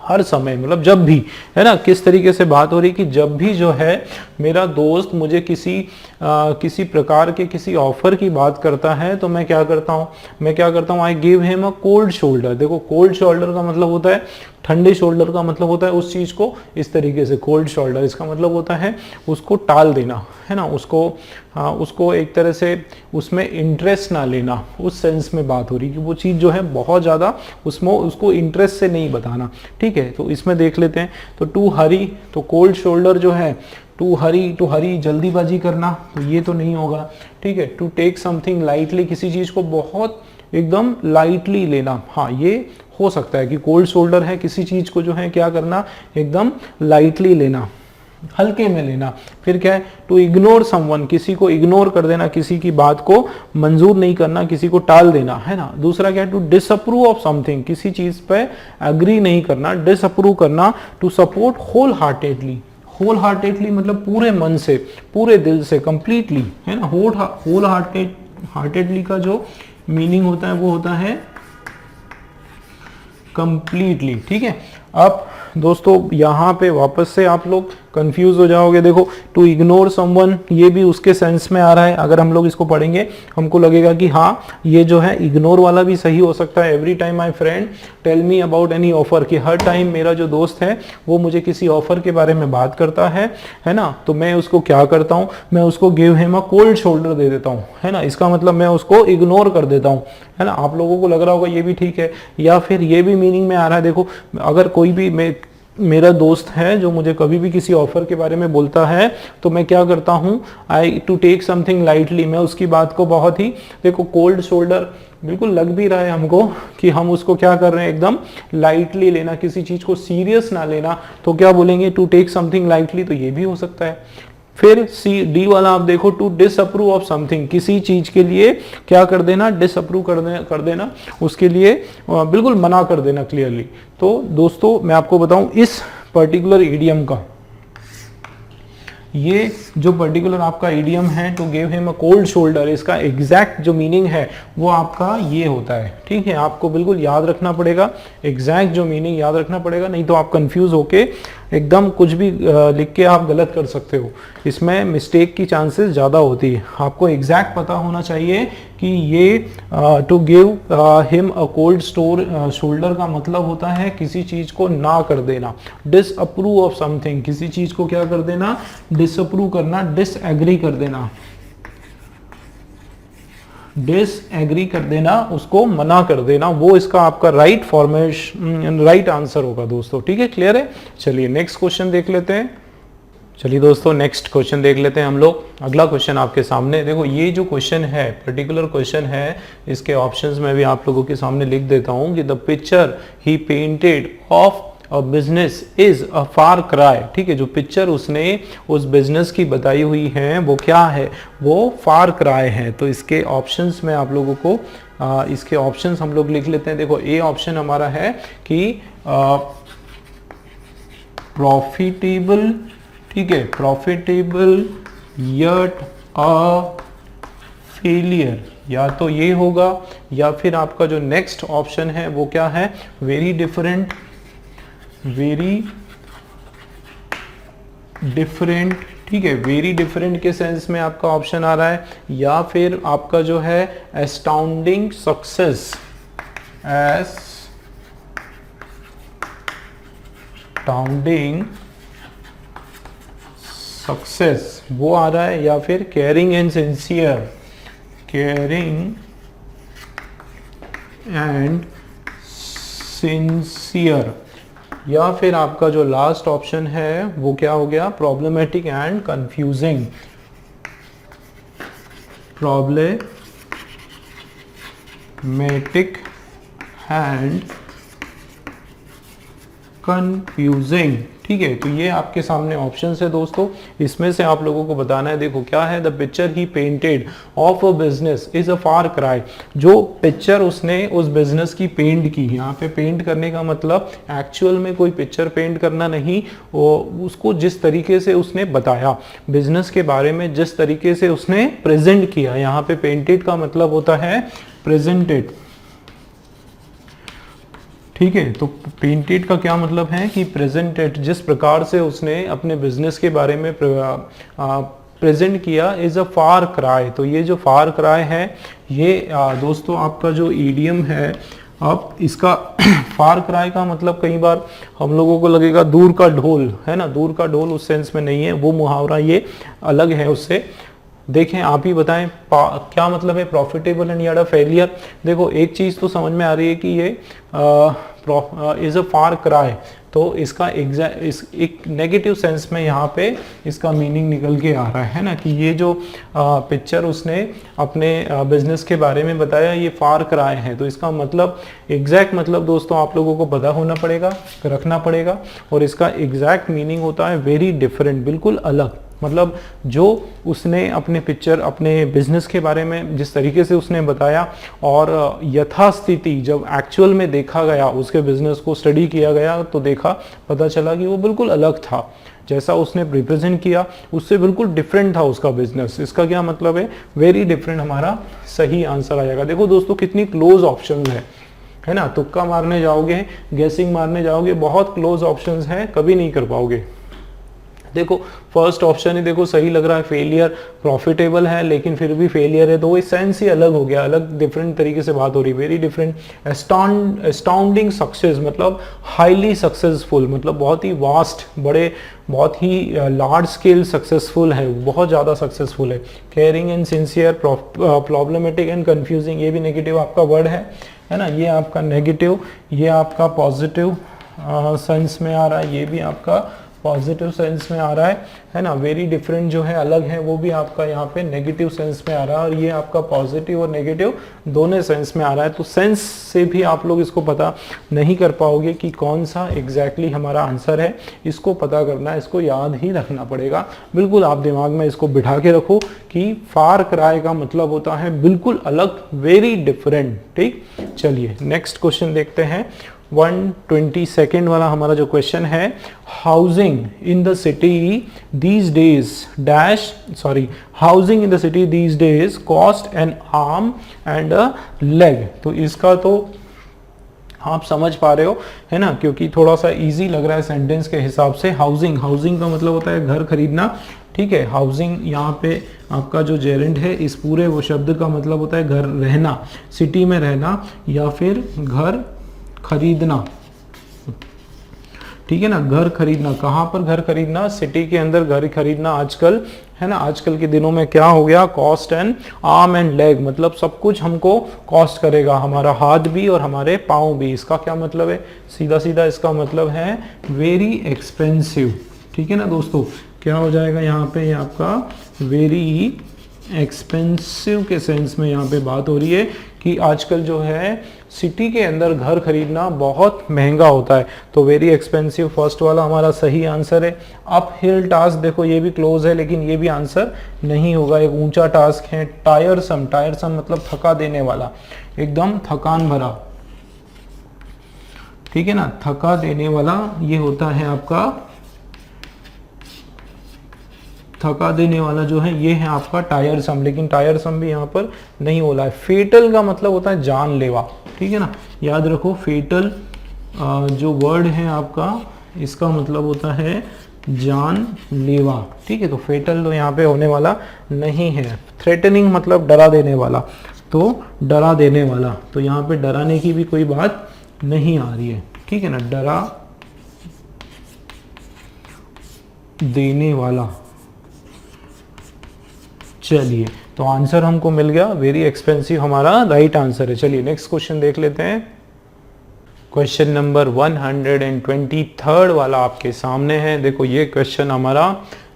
हर समय मतलब जब भी, है ना, किस तरीके से बात हो रही कि जब भी जो है मेरा दोस्त मुझे किसी प्रकार के किसी ऑफर की बात करता है तो मैं क्या करता हूँ, I give him a cold shoulder. देखो कोल्ड शोल्डर का मतलब होता है ठंडे शोल्डर का मतलब होता है उस चीज को इस तरीके से, कोल्ड शोल्डर इसका मतलब होता है उसको टाल देना, है ना, उसको एक तरह से उसमें इंटरेस्ट ना लेना, उस सेंस में बात हो रही कि वो चीज़ जो है बहुत ज़्यादा उसमें उसको इंटरेस्ट से नहीं बताना, ठीक है। तो इसमें देख लेते हैं, तो टू हरी, तो कोल्ड शोल्डर जो है टू हरी जल्दीबाजी करना, तो ये तो नहीं होगा, ठीक है। टू टेक समथिंग लाइटली, किसी चीज़ को बहुत एकदम लाइटली लेना, हाँ ये हो सकता है कि कोल्ड शोल्डर है, किसी चीज़ को जो है क्या करना, एकदम लाइटली लेना, हल्के में लेना। फिर क्या है, टू इग्नोर समवन, किसी को इग्नोर कर देना, किसी की बात को मंजूर नहीं करना, किसी को टाल देना, है ना। दूसरा क्या है, टू डिसअप्रूव ऑफ समथिंग, किसी चीज पे एग्री नहीं करना, डिसअप्रूव करना। To support wholeheartedly, wholeheartedly मतलब पूरे मन से, पूरे दिल से, कंप्लीटली, है ना। होल हार्टेडली का जो मीनिंग होता है वो होता है कंप्लीटली, ठीक है। अब दोस्तों यहाँ पे वापस से आप लोग कंफ्यूज हो जाओगे। देखो टू इग्नोर समवन, ये भी उसके सेंस में आ रहा है। अगर हम लोग इसको पढ़ेंगे हमको लगेगा कि हाँ ये जो है इग्नोर वाला भी सही हो सकता है। Every time my friend tell me about any offer, कि हर टाइम मेरा जो दोस्त है वो मुझे किसी ऑफर के बारे में बात करता है ना, तो मैं उसको क्या करता हूँ, मैं उसको give him a cold shoulder दे देता हूँ, है ना। इसका मतलब मैं उसको इग्नोर कर देता हूँ, है ना। आप लोगों को लग रहा होगा ये भी ठीक है, या फिर ये भी मीनिंग में आ रहा है। देखो अगर कोई भी मेरा दोस्त है जो मुझे कभी भी किसी ऑफर के बारे में बोलता है तो मैं क्या करता हूँ, आई टू टेक समथिंग लाइटली, मैं उसकी बात को बहुत ही, देखो कोल्ड शोल्डर बिल्कुल लग भी रहा है हमको कि हम उसको क्या कर रहे हैं, एकदम लाइटली लेना, किसी चीज को सीरियस ना लेना, तो क्या बोलेंगे, टू टेक समथिंग लाइटली, तो ये भी हो सकता है। फिर सी डी वाला आप देखो, टू डिसअप्रूव ऑफ समथिंग, किसी चीज के लिए क्या कर देना, डिसअप्रूव कर देना, उसके लिए बिल्कुल मना कर देना क्लियरली। तो दोस्तों मैं आपको बताऊं इस पर्टिकुलर इडियम का, ये जो पर्टिकुलर आपका इडियम है to give him a cold shoulder, इसका एग्जैक्ट जो मीनिंग है वो आपका ये होता है, ठीक है। आपको बिल्कुल याद रखना पड़ेगा, एग्जैक्ट जो मीनिंग याद रखना पड़ेगा, नहीं तो आप कंफ्यूज होके एकदम कुछ भी लिख के आप गलत कर सकते हो, इसमें मिस्टेक की चांसेस ज़्यादा होती है। आपको एग्जैक्ट पता होना चाहिए कि ये to give him a cold shoulder का मतलब होता है किसी चीज़ को ना कर देना, डिसअप्रूव ऑफ समथिंग, किसी चीज़ को क्या कर देना, डिसअप्रूव करना, डिसएग्री कर देना, डिसएग्री कर देना, उसको मना कर देना, वो इसका आपका राइट आंसर होगा दोस्तों, ठीक है, क्लियर है। चलिए नेक्स्ट क्वेश्चन देख लेते हैं। चलिए दोस्तों नेक्स्ट क्वेश्चन देख लेते हैं हम लोग। अगला क्वेश्चन आपके सामने, देखो ये जो क्वेश्चन है, पर्टिकुलर क्वेश्चन है, इसके ऑप्शंस में भी आप लोगों के सामने लिख देता हूं कि the picture he painted of a business is a far cry, ठीक है। जो पिक्चर उसने उस बिजनेस की बताई हुई है वो क्या है, वो फार क्राई है। तो इसके ऑप्शंस में आप लोगों को इसके ऑप्शंस हम लोग लिख लेते हैं। देखो ए ऑप्शन हमारा है कि प्रॉफिटेबल, ठीक है, प्रॉफिटेबल यट अ फेलियर, या तो ये होगा या फिर आपका जो नेक्स्ट ऑप्शन है वो क्या है, वेरी डिफरेंट, वेरी डिफरेंट, ठीक है, वेरी डिफरेंट के सेंस में आपका ऑप्शन आ रहा है, या फिर आपका जो है एस्टाउंडिंग सक्सेस, एस्टाउंडिंग सक्सेस वो आ रहा है, या फिर caring and sincere, caring and sincere, या फिर आपका जो लास्ट ऑप्शन है वो क्या हो गया, problematic and confusing, problematic and confusing, ठीक है। तो ये आपके सामने ऑप्शन है दोस्तों, इसमें से आप लोगों को बताना है। देखो क्या है, the picture he painted of a business is a far cry, जो पिक्चर उसने उस बिजनेस की पेंट की, यहाँ पे पेंट करने का मतलब एक्चुअल में कोई पिक्चर पेंट करना नहीं, उसको जिस तरीके से उसने बताया बिजनेस के बारे में, जिस तरीके से उसने प्रेजेंट किया, यहाँ पे पेंटेड का मतलब होता है प्रेजेंटेड, ठीक है। तो पेंटेड का क्या मतलब है कि प्रेजेंटेड, जिस प्रकार से उसने अपने बिजनेस के बारे में प्रेजेंट किया, इज अ फार क्राई। तो ये जो फार क्राई है ये दोस्तों आपका जो ईडियम है, अब इसका फार क्राई का मतलब कई बार हम लोगों को लगेगा दूर का ढोल, है ना, दूर का ढोल उस सेंस में नहीं है, वो मुहावरा ये अलग है उससे। देखें आप ही बताएं क्या मतलब है profitable and yard a failure. देखो एक चीज तो समझ में आ रही है कि ये इज अ फार क्राई, तो इसका एक नेगेटिव सेंस में यहाँ पे इसका मीनिंग निकल के आ रहा है ना, कि ये जो पिक्चर उसने अपने बिजनेस के बारे में बताया ये फार क्राई है। तो इसका मतलब एग्जैक्ट मतलब दोस्तों आप लोगों को पता होना पड़ेगा, रखना पड़ेगा, और इसका एग्जैक्ट मीनिंग होता है वेरी डिफरेंट, बिल्कुल अलग। मतलब जो उसने अपने पिक्चर, अपने बिजनेस के बारे में जिस तरीके से उसने बताया, और यथास्थिति जब एक्चुअल में देखा गया, उसके बिजनेस को स्टडी किया गया, तो देखा पता चला कि वो बिल्कुल अलग था। जैसा उसने रिप्रेजेंट किया उससे बिल्कुल डिफरेंट था उसका बिजनेस। इसका क्या मतलब है, वेरी डिफरेंट हमारा सही आंसर आ जाएगा। देखो दोस्तों कितनी क्लोज ऑप्शन है ना, तुक्का मारने जाओगे, गैसिंग मारने जाओगे, बहुत क्लोज ऑप्शंस हैं, कभी नहीं कर पाओगे। देखो फर्स्ट ऑप्शन ही देखो सही लग रहा है, फेलियर, प्रॉफिटेबल है लेकिन फिर भी फेलियर है, तो वो सेंस ही अलग हो गया, अलग डिफरेंट तरीके से बात हो रही, वेरी डिफरेंट। एस्टाउंडिंग सक्सेस मतलब हाईली सक्सेसफुल, मतलब बहुत ही वास्ट, बड़े, बहुत ही लार्ज स्केल सक्सेसफुल है, बहुत ज़्यादा सक्सेसफुल है। Caring and sincere, problematic and confusing, ये भी नेगेटिव आपका वर्ड है ना, ये आपका नेगेटिव, ये आपका पॉजिटिव सेंस में आ रहा है, ये भी आपका पॉजिटिव सेंस में आ रहा है ना। वेरी डिफरेंट जो है, अलग है, वो भी आपका यहाँ पे नेगेटिव सेंस में आ रहा है, और ये आपका पॉजिटिव और नेगेटिव दोनों सेंस में आ रहा है। तो सेंस से भी आप लोग इसको पता नहीं कर पाओगे कि कौन सा एग्जैक्टली हमारा आंसर है, इसको पता करना है, इसको याद ही रखना पड़ेगा। बिल्कुल आप दिमाग में इसको बिठा के रखो कि फार क्राई का मतलब होता है बिल्कुल अलग, वेरी डिफरेंट। ठीक, चलिए नेक्स्ट क्वेश्चन देखते हैं। 122 वाला हमारा जो क्वेश्चन है, housing in the city these days dash, sorry, housing in the city these days cost N arm and a leg. तो इसका तो आप समझ पा रहे हो है ना, क्योंकि थोड़ा सा इजी लग रहा है सेंटेंस के हिसाब से। हाउसिंग, हाउसिंग का मतलब होता है घर खरीदना, ठीक है। हाउसिंग यहाँ पे आपका जो जेरेंड है, इस पूरे वो शब्द का मतलब होता है घर, रहना, सिटी में रहना या फिर घर खरीदना, ठीक है ना। घर खरीदना, कहाँ पर घर खरीदना, सिटी के अंदर घर खरीदना आजकल, है ना। आजकल के दिनों में क्या हो गया, cost and arm and leg, मतलब सब कुछ हमको कॉस्ट करेगा, हमारा हाथ भी और हमारे पाँव भी। इसका क्या मतलब है, सीधा सीधा इसका मतलब है वेरी एक्सपेंसिव, ठीक है ना दोस्तों। क्या हो जाएगा यहाँ पे, ये आपका वेरी एक्सपेंसिव के सेंस में यहाँ पे बात हो रही है कि आजकल जो है सिटी के अंदर घर खरीदना बहुत महंगा होता है। तो वेरी एक्सपेंसिव फर्स्ट वाला हमारा सही आंसर है। अप हिल टास्क, देखो ये भी क्लोज है लेकिन ये भी आंसर नहीं होगा, एक ऊंचा टास्क है। टायरसम, टायरसम मतलब थका देने वाला, एकदम थकान भरा, ठीक है ना, थका देने वाला, ये होता है आपका थका देने वाला जो है ये है आपका टायरसम, लेकिन टायरसम भी यहाँ पर नहीं बोला है। फेटल का मतलब होता है जानलेवा, ठीक है ना, याद रखो फेटल जो वर्ड है आपका इसका मतलब होता है जानलेवा, ठीक है। तो फेटल तो यहाँ पे होने वाला नहीं है। थ्रेटनिंग मतलब डरा देने वाला, तो डरा देने वाला, तो यहाँ पे डराने की भी कोई बात नहीं आ रही है, ठीक है ना, डरा देने वाला। चलिए तो आंसर हमको मिल गया, वेरी एक्सपेंसिव हमारा राइट आंसर है। चलिए नेक्स्ट क्वेश्चन देख लेते हैं। क्वेश्चन नंबर 123 वाला आपके सामने है। देखो ये क्वेश्चन हमारा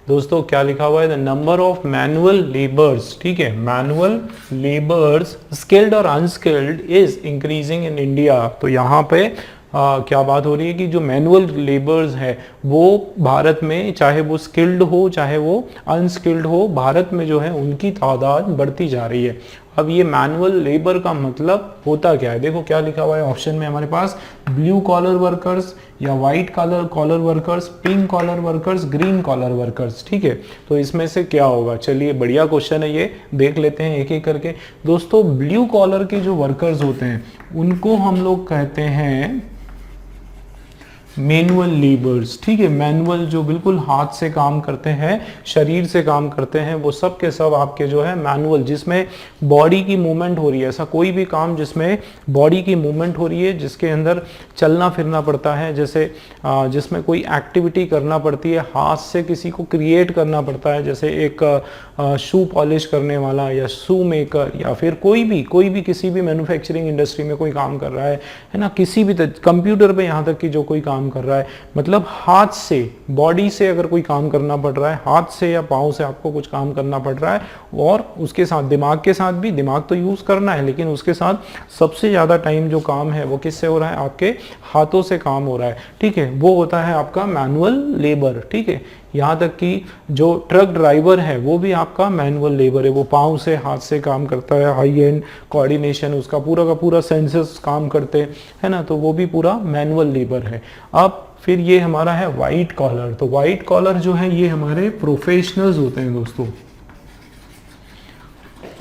दोस्तों क्या लिखा हुआ है, the number of manual labours, ठीक है, मैनुअल लेबर्स स्किल्ड और unskilled is increasing in India. तो यहाँ पे क्या बात हो रही है कि जो मैनुअल लेबर्स है वो भारत में, चाहे वो स्किल्ड हो चाहे वो अनस्किल्ड हो, भारत में जो है उनकी तादाद बढ़ती जा रही है। अब ये मैनुअल लेबर का मतलब होता क्या है, देखो क्या लिखा हुआ है ऑप्शन में हमारे पास, ब्लू कॉलर वर्कर्स या white collar workers, pink collar workers, green collar workers, ठीक है। तो इसमें से क्या होगा, चलिए बढ़िया क्वेश्चन है ये, देख लेते हैं एक एक करके। दोस्तों ब्लू कॉलर के जो वर्कर्स होते हैं उनको हम लोग कहते हैं मैनुअल लेबर्स, ठीक है। मैनुअल जो बिल्कुल हाथ से काम करते हैं, शरीर से काम करते हैं, वो सब के सब आपके जो है मैनुअल, जिसमें बॉडी की मूवमेंट हो रही है। ऐसा कोई भी काम जिसमें बॉडी की मूवमेंट हो रही है, जिसके अंदर चलना फिरना पड़ता है, जैसे जिसमें कोई एक्टिविटी करना पड़ती है, हाथ से किसी को क्रिएट करना पड़ता है, जैसे एक शू पॉलिश करने वाला या शू मेकर, या फिर कोई भी किसी भी मैन्युफैक्चरिंग इंडस्ट्री में कोई काम कर रहा है ना, किसी भी कंप्यूटर पे यहाँ तक कि जो कोई काम कर रहा है, मतलब हाथ से, बॉडी से अगर कोई काम करना पड़ रहा है, हाथ से या पाँव से आपको कुछ काम करना पड़ रहा है, और उसके साथ दिमाग के साथ भी, दिमाग तो यूज करना है लेकिन उसके साथ सबसे ज्यादा टाइम जो काम है वो किससे हो रहा है, आपके हाथों से काम हो रहा है, ठीक है, वो होता है आपका मैनुअल लेबर, ठीक है। यहाँ तक कि जो ट्रक ड्राइवर है वो भी आपका मैनुअल लेबर है, वो पाँव से हाथ से काम करता है, हाई एंड कोऑर्डिनेशन उसका पूरा का पूरा सेंसर्स काम करते हैं, है ना, तो वो भी पूरा मैनुअल लेबर है। अब फिर ये हमारा है व्हाइट कॉलर। तो व्हाइट कॉलर जो है ये हमारे प्रोफेशनल्स होते हैं दोस्तों,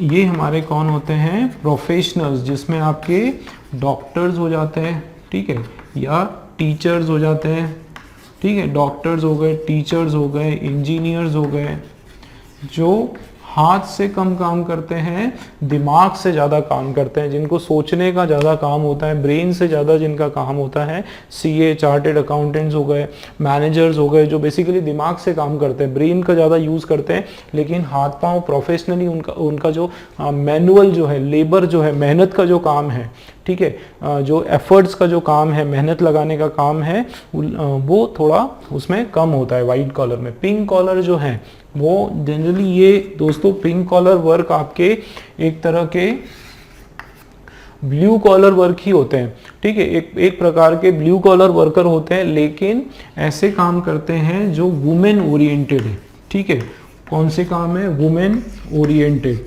ये हमारे कौन होते हैं, प्रोफेशनल्स, जिसमें आपके डॉक्टर्स हो जाते हैं, ठीक है, या टीचर्स हो जाते हैं, ठीक है, डॉक्टर्स हो गए, टीचर्स हो गए, इंजीनियर्स हो गए, जो हाथ से कम काम करते हैं, दिमाग से ज़्यादा काम करते हैं, जिनको सोचने का ज़्यादा काम होता है, ब्रेन से ज़्यादा जिनका काम होता है, सीए, चार्टेड अकाउंटेंट्स हो गए, मैनेजर्स हो गए, जो बेसिकली दिमाग से काम करते हैं, ब्रेन का ज़्यादा यूज़ करते हैं, लेकिन हाथ पांव प्रोफेशनली उनका जो मैनुअल जो है, लेबर जो है, मेहनत का जो काम है, ठीक है, जो एफर्ट्स का जो काम है, मेहनत लगाने का काम है, वो थोड़ा उसमें कम होता है व्हाइट कॉलर में। पिंक कॉलर जो है वो जनरली, ये दोस्तों पिंक कॉलर वर्क आपके एक तरह के ब्लू कॉलर वर्क ही होते हैं, ठीक है, एक प्रकार के ब्लू कॉलर वर्कर होते हैं, लेकिन ऐसे काम करते हैं जो वुमेन ओरिएंटेड है, ठीक है। कौन से काम है, वुमेन ओरिएंटेड,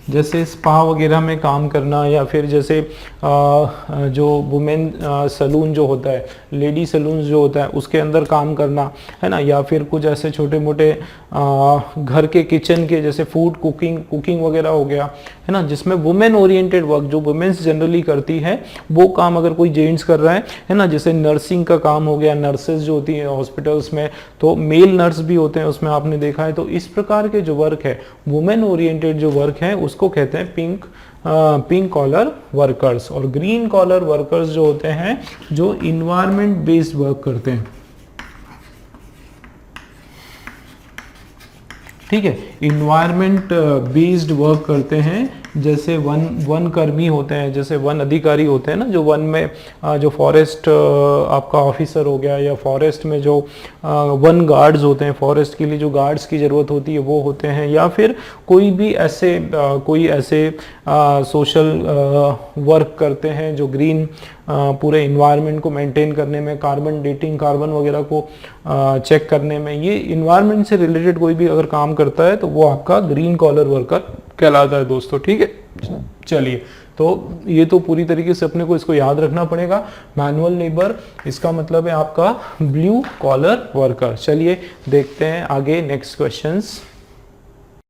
जैसे स्पा वगैरह में काम करना, या फिर जैसे जो वुमेन सलून जो होता है, लेडी सलून जो होता है उसके अंदर काम करना, है ना, या फिर कुछ ऐसे छोटे मोटे घर के किचन के, जैसे फूड कुकिंग वगैरह हो गया, है ना, जिसमें वुमेन ओरिएंटेड वर्क जो वुमेन्स जनरली करती है, वो काम अगर कोई जेंट्स कर रहा है ना, जैसे नर्सिंग का काम हो गया, नर्सेज जो होती हैं हॉस्पिटल्स में, तो मेल नर्स भी होते हैं उसमें, आपने देखा है। तो इस प्रकार के जो वर्क है, वुमेन ओरिएंटेड जो वर्क है, उसको कहते हैं पिंक कॉलर वर्कर्स। और ग्रीन कॉलर वर्कर्स जो होते हैं, जो इन्वायरमेंट बेस्ड वर्क करते हैं, ठीक है, इन्वायरमेंट बेस्ड वर्क करते हैं, जैसे वन कर्मी होते हैं, जैसे वन अधिकारी होते हैं ना, जो वन में जो फॉरेस्ट आपका ऑफिसर हो गया, या फॉरेस्ट में जो वन गार्ड्स होते हैं, फॉरेस्ट के लिए जो गार्ड्स की ज़रूरत होती है वो होते हैं, या फिर कोई ऐसे सोशल वर्क करते हैं जो ग्रीन पूरे इन्वायरमेंट को मेंटेन करने में, कार्बन डेटिंग, कार्बन वगैरह को चेक करने में, ये इन्वायरमेंट से रिलेटेड कोई भी अगर काम करता है तो वो आपका ग्रीन कॉलर वर्कर कहलाता है दोस्तों, ठीक है। चलिए तो ये तो पूरी तरीके से अपने को इसको याद रखना पड़ेगा। मैनुअल लेबर इसका मतलब है आपका ब्लू कॉलर वर्कर। चलिए देखते हैं आगे नेक्स्ट क्वेश्चंस।